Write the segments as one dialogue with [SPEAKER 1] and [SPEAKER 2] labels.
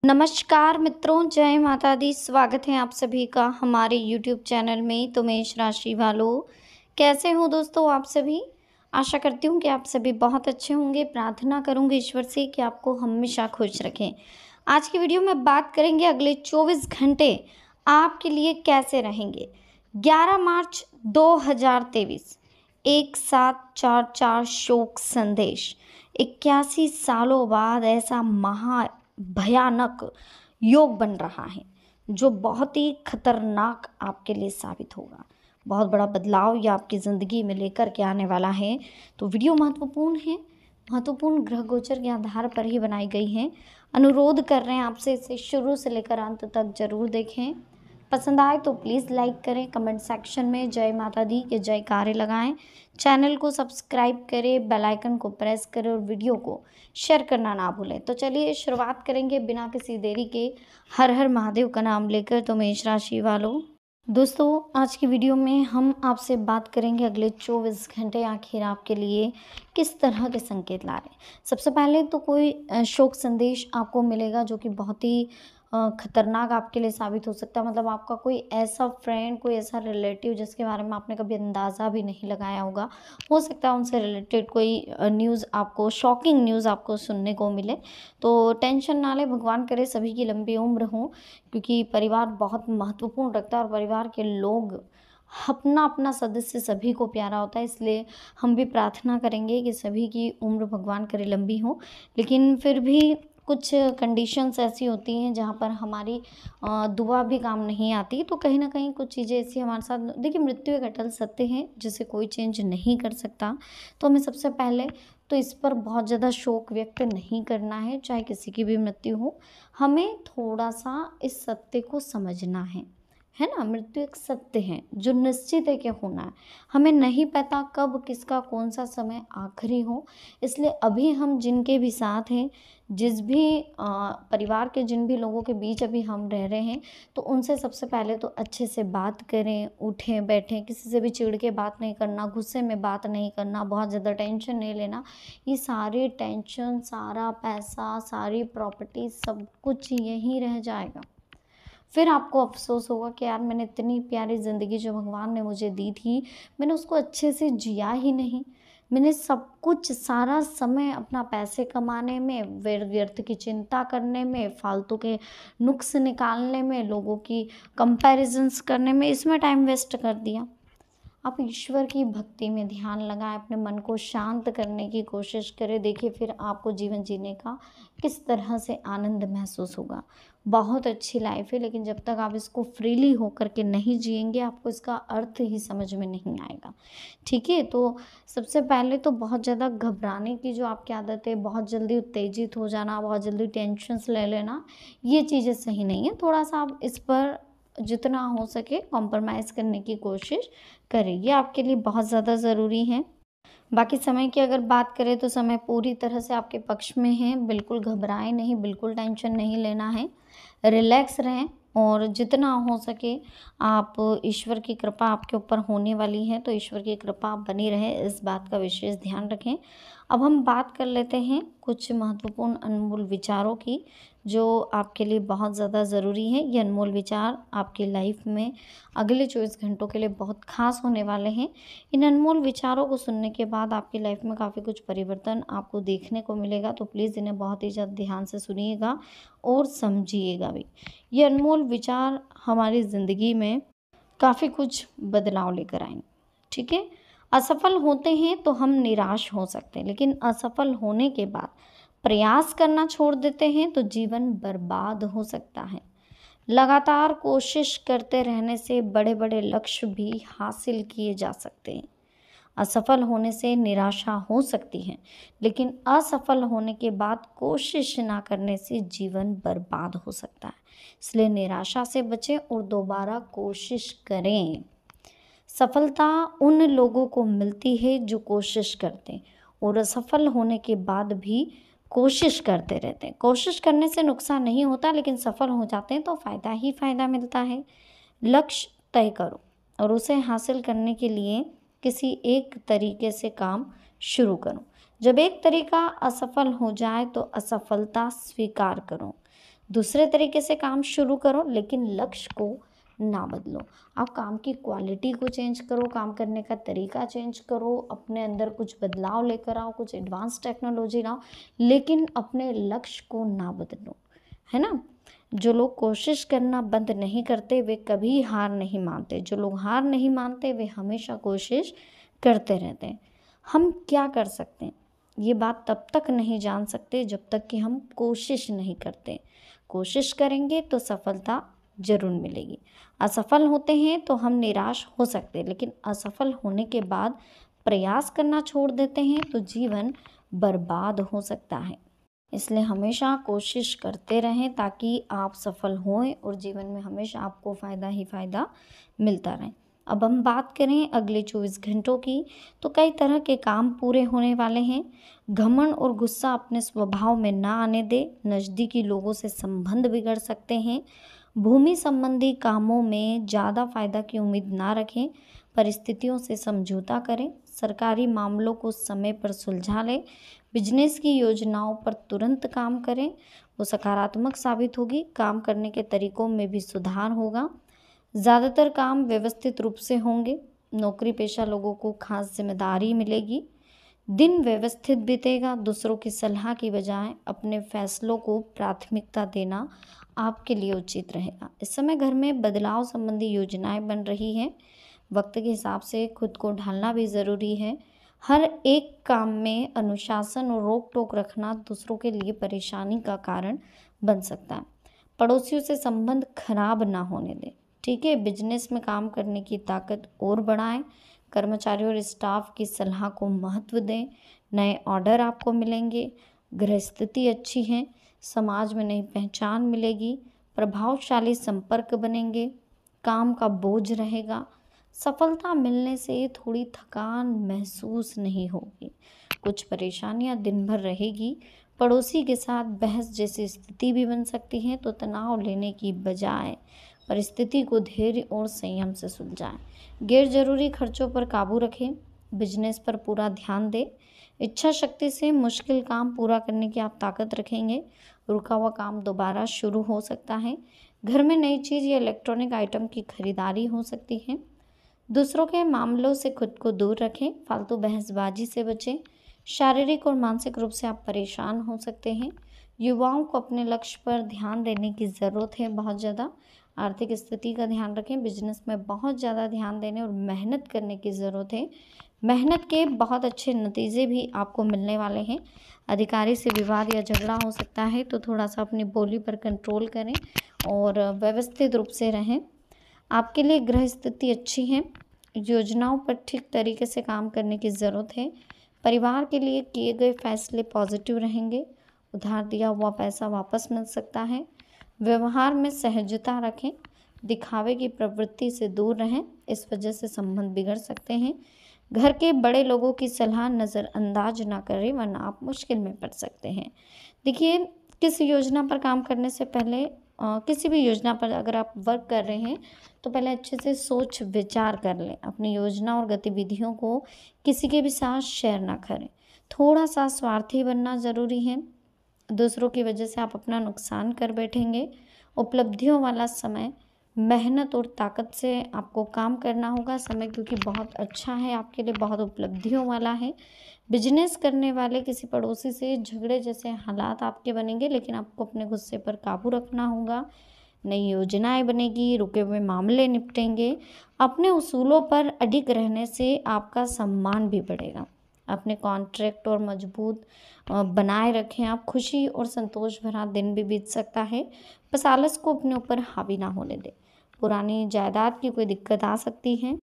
[SPEAKER 1] नमस्कार मित्रों, जय माता दी। स्वागत है आप सभी का हमारे YouTube चैनल में। तो मेष राशि वालों, कैसे हो दोस्तों आप सभी? आशा करती हूँ कि आप सभी बहुत अच्छे होंगे। प्रार्थना करूँगी ईश्वर से कि आपको हमेशा खुश रखें। आज की वीडियो में बात करेंगे अगले 24 घंटे आपके लिए कैसे रहेंगे। 11 मार्च 2023, एक सात चार चार शोक संदेश। 81 सालों बाद ऐसा भयानक योग बन रहा है जो बहुत ही खतरनाक आपके लिए साबित होगा। बहुत बड़ा बदलाव ये आपकी ज़िंदगी में लेकर के आने वाला है। तो वीडियो महत्वपूर्ण है, महत्वपूर्ण ग्रह गोचर के आधार पर ही बनाई गई है। अनुरोध कर रहे हैं आपसे इसे शुरू से लेकर अंत तक जरूर देखें। पसंद आए तो प्लीज़ लाइक करें, कमेंट सेक्शन में जय माता दी के जयकारे लगाएं, चैनल को सब्सक्राइब करें, बेल आइकन को प्रेस करें और वीडियो को शेयर करना ना भूलें। तो चलिए शुरुआत करेंगे बिना किसी देरी के हर हर महादेव का नाम लेकर। तो मेष राशि वालों, दोस्तों आज की वीडियो में हम आपसे बात करेंगे अगले 24 घंटे आखिर आपके लिए किस तरह के संकेत ला रहे हैं। सबसे पहले तो कोई शोक संदेश आपको मिलेगा जो कि बहुत ही खतरनाक आपके लिए साबित हो सकता है। मतलब आपका कोई ऐसा फ्रेंड, कोई ऐसा रिलेटिव जिसके बारे में आपने कभी अंदाज़ा भी नहीं लगाया होगा, हो सकता है उनसे रिलेटेड कोई न्यूज़ आपको, शॉकिंग न्यूज़ आपको सुनने को मिले। तो टेंशन ना लें, भगवान करे सभी की लंबी उम्र हो, क्योंकि परिवार बहुत महत्वपूर्ण रखता है और परिवार के लोग अपना अपना सदस्य सभी को प्यारा होता है। इसलिए हम भी प्रार्थना करेंगे कि सभी की उम्र भगवान करे लंबी हो। लेकिन फिर भी कुछ कंडीशंस ऐसी होती हैं जहाँ पर हमारी दुआ भी काम नहीं आती। तो कहीं ना कहीं कुछ चीज़ें ऐसी हमारे साथ, देखिए मृत्यु एक अटल सत्य है जिसे कोई चेंज नहीं कर सकता। तो हमें सबसे पहले तो इस पर बहुत ज़्यादा शोक व्यक्त नहीं करना है, चाहे किसी की भी मृत्यु हो। हमें थोड़ा सा इस सत्य को समझना है ना। मृत्यु एक सत्य है जो निश्चित है कि होना है। हमें नहीं पता कब किसका कौन सा समय आखिरी हो। इसलिए अभी हम जिनके भी साथ हैं, जिस भी परिवार के जिन भी लोगों के बीच अभी हम रह रहे हैं, तो उनसे सबसे पहले तो अच्छे से बात करें, उठें बैठें। किसी से भी चिढ़ के बात नहीं करना, गुस्से में बात नहीं करना, बहुत ज़्यादा टेंशन नहीं लेना। ये सारी टेंशन, सारा पैसा, सारी प्रॉपर्टी, सब कुछ यहीं रह जाएगा। फिर आपको अफ़सोस होगा कि यार मैंने इतनी प्यारी ज़िंदगी जो भगवान ने मुझे दी थी, मैंने उसको अच्छे से जिया ही नहीं। मैंने सब कुछ, सारा समय अपना पैसे कमाने में, व्यर्थ की चिंता करने में, फालतू के नुक्स निकालने में, लोगों की कंपैरिजंस करने में, इसमें टाइम वेस्ट कर दिया। आप ईश्वर की भक्ति में ध्यान लगाएं, अपने मन को शांत करने की कोशिश करें। देखिए फिर आपको जीवन जीने का किस तरह से आनंद महसूस होगा। बहुत अच्छी लाइफ है, लेकिन जब तक आप इसको फ्रीली होकर के नहीं जिएंगे, आपको इसका अर्थ ही समझ में नहीं आएगा। ठीक है, तो सबसे पहले तो बहुत ज़्यादा घबराने की जो आपकी आदत है, बहुत जल्दी उत्तेजित हो जाना, बहुत जल्दी टेंशन्स ले लेना, ये चीज़ें सही नहीं है। थोड़ा सा आप इस पर जितना हो सके कॉम्प्रोमाइज़ करने की कोशिश करें, ये आपके लिए बहुत ज़्यादा ज़रूरी है। बाकी समय की अगर बात करें तो समय पूरी तरह से आपके पक्ष में है। बिल्कुल घबराएं नहीं, बिल्कुल टेंशन नहीं लेना है, रिलैक्स रहें और जितना हो सके आप, ईश्वर की कृपा आपके ऊपर होने वाली है, तो ईश्वर की कृपा बनी रहे, इस बात का विशेष ध्यान रखें। अब हम बात कर लेते हैं कुछ महत्वपूर्ण अनमोल विचारों की जो आपके लिए बहुत ज़्यादा ज़रूरी है। ये अनमोल विचार आपकी लाइफ में अगले 24 घंटों के लिए बहुत खास होने वाले हैं। इन अनमोल विचारों को सुनने के बाद आपकी लाइफ में काफ़ी कुछ परिवर्तन आपको देखने को मिलेगा। तो प्लीज़ इन्हें बहुत ही ज़्यादा ध्यान से सुनिएगा और समझिएगा भी। ये अनमोल विचार हमारी ज़िंदगी में काफ़ी कुछ बदलाव लेकर आएंगे। ठीक है, असफल होते हैं तो हम निराश हो सकते हैं, लेकिन असफल होने के बाद प्रयास करना छोड़ देते हैं तो जीवन बर्बाद हो सकता है। लगातार कोशिश करते रहने से बड़े बड़े लक्ष्य भी हासिल किए जा सकते हैं। असफल होने से निराशा हो सकती है, लेकिन असफल होने के बाद कोशिश ना करने से जीवन बर्बाद हो सकता है। इसलिए निराशा से बचें और दोबारा कोशिश करें। सफलता उन लोगों को मिलती है जो कोशिश करते हैं और असफल होने के बाद भी कोशिश करते रहते हैं। कोशिश करने से नुकसान नहीं होता, लेकिन सफल हो जाते हैं तो फ़ायदा ही फ़ायदा मिलता है। लक्ष्य तय करो और उसे हासिल करने के लिए किसी एक तरीके से काम शुरू करो। जब एक तरीका असफल हो जाए तो असफलता स्वीकार करो। दूसरे तरीके से काम शुरू करो, लेकिन लक्ष्य को ना बदलो। आप काम की क्वालिटी को चेंज करो, काम करने का तरीका चेंज करो, अपने अंदर कुछ बदलाव लेकर आओ, कुछ एडवांस टेक्नोलॉजी लाओ, लेकिन अपने लक्ष्य को ना बदलो, है ना। जो लोग कोशिश करना बंद नहीं करते वे कभी हार नहीं मानते। जो लोग हार नहीं मानते वे हमेशा कोशिश करते रहते हैं। हम क्या कर सकते हैं, ये बात तब तक नहीं जान सकते जब तक कि हम कोशिश नहीं करते। कोशिश करेंगे तो सफलता ज़रूर मिलेगी। असफल होते हैं तो हम निराश हो सकते हैं, लेकिन असफल होने के बाद प्रयास करना छोड़ देते हैं तो जीवन बर्बाद हो सकता है। इसलिए हमेशा कोशिश करते रहें ताकि आप सफल होएं और जीवन में हमेशा आपको फ़ायदा ही फ़ायदा मिलता रहे। अब हम बात करें अगले 24 घंटों की, तो कई तरह के काम पूरे होने वाले हैं। घमंड और गुस्सा अपने स्वभाव में ना आने दे। नज़दीकी लोगों से संबंध बिगड़ सकते हैं। भूमि संबंधी कामों में ज़्यादा फायदा की उम्मीद ना रखें। परिस्थितियों से समझौता करें। सरकारी मामलों को समय पर सुलझा लें। बिजनेस की योजनाओं पर तुरंत काम करें, वो सकारात्मक साबित होगी। काम करने के तरीकों में भी सुधार होगा। ज़्यादातर काम व्यवस्थित रूप से होंगे। नौकरी पेशा लोगों को खास जिम्मेदारी मिलेगी। दिन व्यवस्थित बीतेगा। दूसरों की सलाह की बजाय अपने फैसलों को प्राथमिकता देना आपके लिए उचित रहेगा। इस समय घर में बदलाव संबंधी योजनाएं बन रही हैं। वक्त के हिसाब से खुद को ढालना भी ज़रूरी है। हर एक काम में अनुशासन और रोक टोक रखना दूसरों के लिए परेशानी का कारण बन सकता है। पड़ोसियों से संबंध खराब ना होने दें, ठीक है। बिजनेस में काम करने की ताकत और बढ़ाएं। कर्मचारियों और स्टाफ की सलाह को महत्व दें। नए ऑर्डर आपको मिलेंगे। गृह स्थिति अच्छी है। समाज में नई पहचान मिलेगी। प्रभावशाली संपर्क बनेंगे। काम का बोझ रहेगा। सफलता मिलने से थोड़ी थकान महसूस नहीं होगी। कुछ परेशानियां दिन भर रहेगी। पड़ोसी के साथ बहस जैसी स्थिति भी बन सकती है, तो तनाव लेने की बजाय परिस्थिति को धैर्य और संयम से सुलझाएं। गैर जरूरी खर्चों पर काबू रखें। बिजनेस पर पूरा ध्यान दें। इच्छा शक्ति से मुश्किल काम पूरा करने की आप ताकत रखेंगे। रुका हुआ काम दोबारा शुरू हो सकता है। घर में नई चीज़ या इलेक्ट्रॉनिक आइटम की खरीदारी हो सकती है। दूसरों के मामलों से खुद को दूर रखें। फालतू बहसबाजी से बचें। शारीरिक और मानसिक रूप से आप परेशान हो सकते हैं। युवाओं को अपने लक्ष्य पर ध्यान देने की ज़रूरत है बहुत ज़्यादा। आर्थिक स्थिति का ध्यान रखें। बिजनेस में बहुत ज़्यादा ध्यान देने और मेहनत करने की ज़रूरत है। मेहनत के बहुत अच्छे नतीजे भी आपको मिलने वाले हैं। अधिकारी से विवाद या झगड़ा हो सकता है, तो थोड़ा सा अपनी बोली पर कंट्रोल करें और व्यवस्थित रूप से रहें। आपके लिए गृह स्थिति अच्छी है। योजनाओं पर ठीक तरीके से काम करने की ज़रूरत है। परिवार के लिए किए गए फैसले पॉजिटिव रहेंगे। उधार दिया हुआ पैसा वापस मिल सकता है। व्यवहार में सहजता रखें। दिखावे की प्रवृत्ति से दूर रहें, इस वजह से संबंध बिगड़ सकते हैं। घर के बड़े लोगों की सलाह नज़रअंदाज ना करें, वरना आप मुश्किल में पड़ सकते हैं। देखिए, किस योजना पर काम करने से पहले किसी भी योजना पर अगर आप वर्क कर रहे हैं तो पहले अच्छे से सोच विचार कर लें। अपनी योजना और गतिविधियों को किसी के भी साथ शेयर ना करें। थोड़ा सा स्वार्थी बनना ज़रूरी है। दूसरों की वजह से आप अपना नुकसान कर बैठेंगे। उपलब्धियों वाला समय, मेहनत और ताकत से आपको काम करना होगा। समय क्योंकि बहुत अच्छा है आपके लिए, बहुत उपलब्धियों वाला है। बिजनेस करने वाले किसी पड़ोसी से झगड़े जैसे हालात आपके बनेंगे, लेकिन आपको अपने गुस्से पर काबू रखना होगा। नई योजनाएं बनेगी। रुके हुए मामले निपटेंगे। अपने उसूलों पर अडिग रहने से आपका सम्मान भी बढ़ेगा। अपने कॉन्ट्रैक्ट और मजबूत बनाए रखें आप। खुशी और संतोष भरा दिन भी बीत सकता है। बस आलस को अपने ऊपर हावी ना होने दें। पुरानी जायदाद की कोई दिक्कत आ सकती है,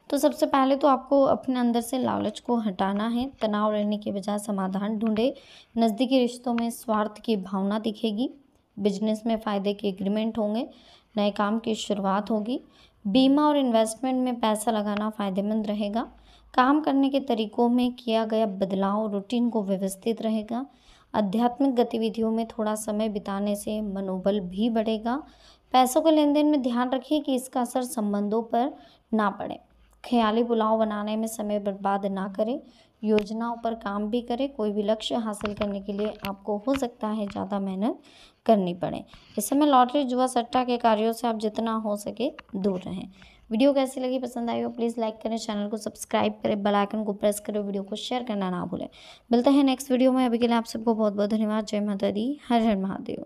[SPEAKER 1] तो सबसे पहले तो आपको अपने अंदर से लालच को हटाना है। तनाव रहने के बजाय समाधान ढूंढे। नज़दीकी रिश्तों में स्वार्थ की भावना दिखेगी। बिजनेस में फ़ायदे के एग्रीमेंट होंगे। नए काम की शुरुआत होगी। बीमा और इन्वेस्टमेंट में पैसा लगाना फ़ायदेमंद रहेगा। काम करने के तरीकों में किया गया बदलाव रूटीन को व्यवस्थित रहेगा। आध्यात्मिक गतिविधियों में थोड़ा समय बिताने से मनोबल भी बढ़ेगा। पैसों के लेन देन में ध्यान रखिए कि इसका असर संबंधों पर ना पड़े। ख्याली पुलाव बनाने में समय बर्बाद ना करें। योजनाओं पर काम भी करें। कोई भी लक्ष्य हासिल करने के लिए आपको हो सकता है ज़्यादा मेहनत करनी पड़े। इस समय लॉटरी जुआ सट्टा के कार्यों से आप जितना हो सके दूर रहें। वीडियो कैसी लगी, पसंद आई हो प्लीज़ लाइक करें, चैनल को सब्सक्राइब करें, बेल आइकन को प्रेस करें, वीडियो को शेयर करना ना भूलें। मिलते हैं नेक्स्ट वीडियो में, अभी के लिए आप सबको बहुत बहुत धन्यवाद। जय माता दी, हर हर महादेव।